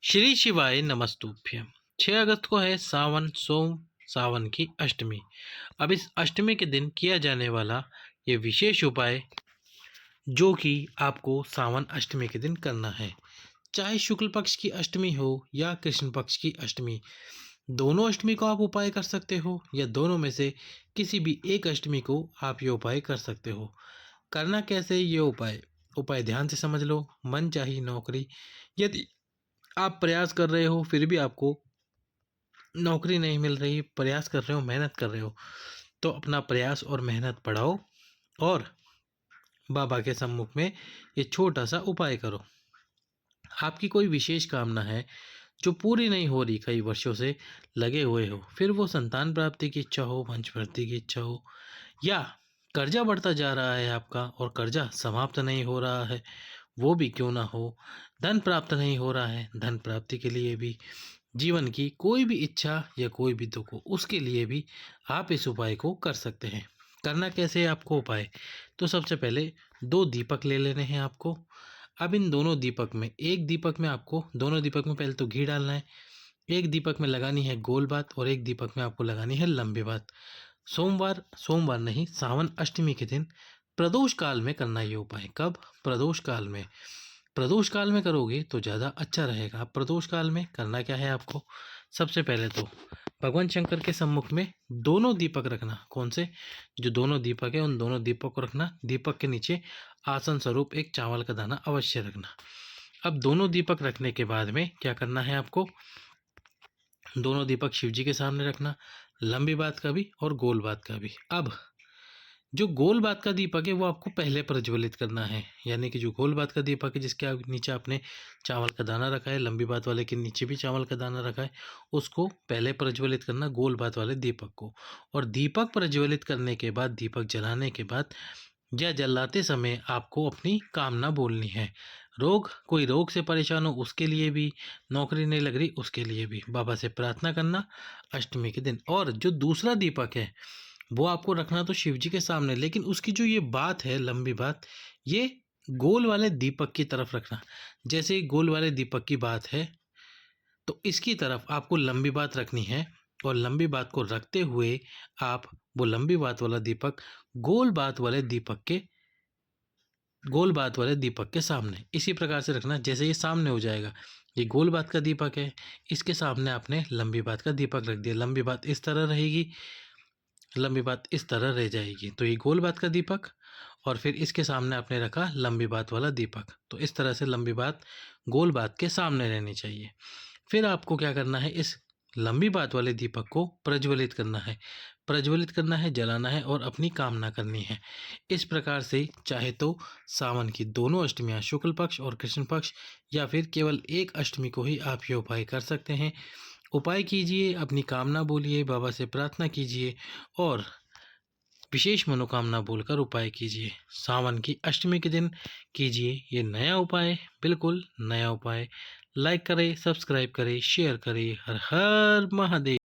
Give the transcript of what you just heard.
श्री शिवाय नमस्तुभ्यं। 6 अगस्त को है सावन की अष्टमी। अब इस अष्टमी के दिन किया जाने वाला ये विशेष उपाय जो कि आपको सावन अष्टमी के दिन करना है, चाहे शुक्ल पक्ष की अष्टमी हो या कृष्ण पक्ष की अष्टमी, दोनों अष्टमी को आप उपाय कर सकते हो या दोनों में से किसी भी एक अष्टमी को आप ये उपाय कर सकते हो। करना कैसे ये उपाय उपाय ध्यान से समझ लो। मन चाही नौकरी, यदि आप प्रयास कर रहे हो फिर भी आपको नौकरी नहीं मिल रही, प्रयास कर रहे हो, मेहनत कर रहे हो, तो अपना प्रयास और मेहनत बढ़ाओ और बाबा के सम्मुख में ये छोटा सा उपाय करो। आपकी कोई विशेष कामना है जो पूरी नहीं हो रही, कई वर्षों से लगे हुए हो, फिर वो संतान प्राप्ति की इच्छा हो, वंशवृद्धि की इच्छा हो, या कर्जा बढ़ता जा रहा है आपका और कर्जा समाप्त नहीं हो रहा है, वो भी क्यों ना हो, धन प्राप्त नहीं हो रहा है, धन प्राप्ति के लिए भी, जीवन की कोई भी इच्छा या कोई भी दुख हो, उसके लिए भी आप इस उपाय को कर सकते हैं। करना कैसे है आपको उपाय? तो सबसे पहले 2 दीपक ले लेने हैं आपको। अब इन दोनों दीपक में, एक दीपक में आपको, दोनों दीपक में पहले तो घी डालना है। एक दीपक में लगानी है गोल बात और एक दीपक में आपको लगानी है लंबी बात। सोमवार नहीं, सावन अष्टमी के दिन प्रदोष काल में करना ये उपाय। कब? प्रदोष काल में। प्रदोष काल में करोगे तो ज़्यादा अच्छा रहेगा। प्रदोष काल में करना क्या है आपको? सबसे पहले तो भगवान शंकर के सम्मुख में दोनों दीपक रखना। कौन से? जो दोनों दीपक है उन दोनों दीपक को रखना। दीपक के नीचे आसन स्वरूप एक चावल का दाना अवश्य रखना। अब दोनों दीपक रखने के बाद में क्या करना है आपको? दोनों दीपक शिव जी के सामने रखना, लंबी बात का भी और गोल बात का भी। अब जो गोल बात का दीपक है वो आपको पहले प्रज्वलित करना है, यानी कि जो गोल बात का दीपक है जिसके नीचे आपने चावल का दाना रखा है, लंबी बात वाले के नीचे भी चावल का दाना रखा है, उसको पहले प्रज्वलित करना, गोल बात वाले दीपक को। और दीपक प्रज्वलित करने के बाद, दीपक जलाने के बाद या जलाते समय आपको अपनी कामना बोलनी है। कोई रोग से परेशान हो उसके लिए भी, नौकरी नहीं लग रही उसके लिए भी बाबा से प्रार्थना करना अष्टमी के दिन। और जो दूसरा दीपक है वो आपको रखना तो शिव जी के सामने, लेकिन उसकी जो ये बात है, लंबी बात, ये गोल वाले दीपक की तरफ रखना। जैसे गोल वाले दीपक की बात है तो इसकी तरफ आपको लंबी बात रखनी है और लंबी बात को रखते हुए आप वो लंबी बात वाला दीपक गोल बात वाले दीपक के सामने इसी प्रकार से रखना। जैसे ये सामने हो जाएगा, ये गोल बात का दीपक है, इसके सामने आपने लंबी बात का दीपक रख दिया। लंबी बात इस तरह रहेगी, लंबी बात इस तरह रह जाएगी। तो ये गोल बात का दीपक और फिर इसके सामने आपने रखा लंबी बात वाला दीपक। तो इस तरह से लंबी बात गोल बात के सामने रहनी चाहिए। फिर आपको क्या करना है? इस लंबी बात वाले दीपक को प्रज्वलित करना है, जलाना है और अपनी कामना करनी है। इस प्रकार से चाहे तो सावन की दोनों अष्टमियाँ, शुक्ल पक्ष और कृष्ण पक्ष, या फिर केवल एक अष्टमी को ही आप ये उपाय कर सकते हैं। उपाय कीजिए, अपनी कामना बोलिए, बाबा से प्रार्थना कीजिए और विशेष मनोकामना बोलकर उपाय कीजिए। सावन की अष्टमी के दिन कीजिए ये नया उपाय, बिल्कुल नया उपाय। लाइक करें, सब्सक्राइब करें, शेयर करें। हर हर महादेव।